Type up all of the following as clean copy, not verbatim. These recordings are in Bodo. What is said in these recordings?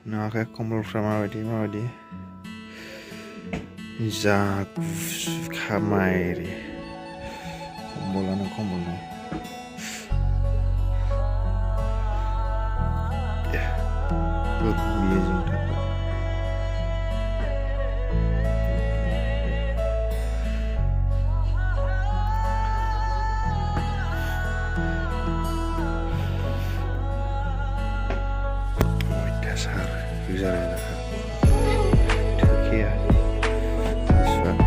Naga kombolफ्रा माबायदि जा खामायरि kombolआनो kombolनो Look, amazing type. Dasar, güzel ya. Türkiye. Lütfen.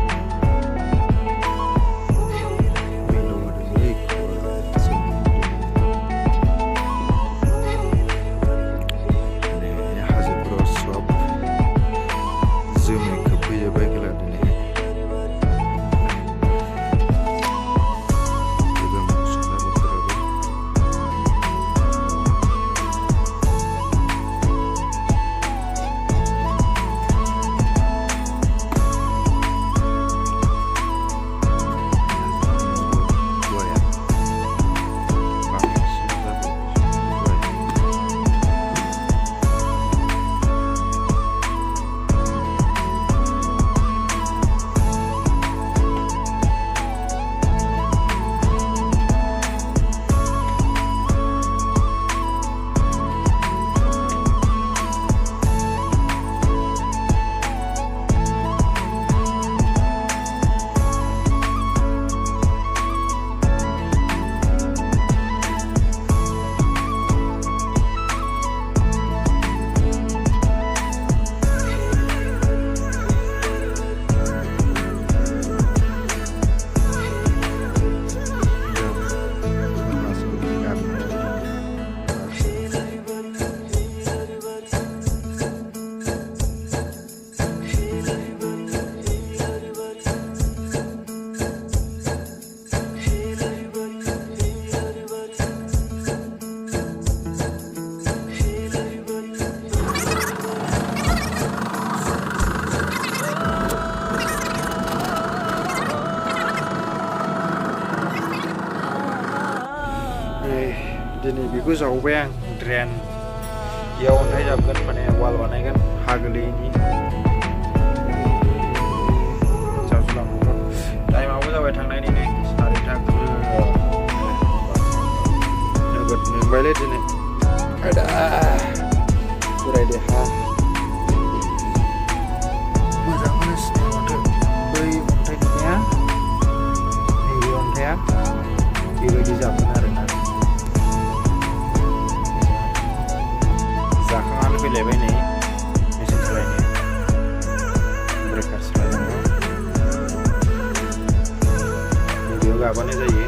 Dini beखौ जावबाय आं ड्रेन बेयाव अन्थाइ जाबगोन माने वाल बानायगोन हा गोलैयैनि जावलांगोन टाइमाबो जाबाय थांनायनि नै 4:30 नोगोद मेंबायलै दिनै आयदा बोरायदे हा मोजां मोनसिनो माथो बै अन्थाइ नुनाया नैबे अन्थाइया बेबायदि जागोन आरोना जाखांनानै फैलायबाय नै मेसिन सालायनो ब्रेकार सालायनांगौ बेयाव गाबानो जायो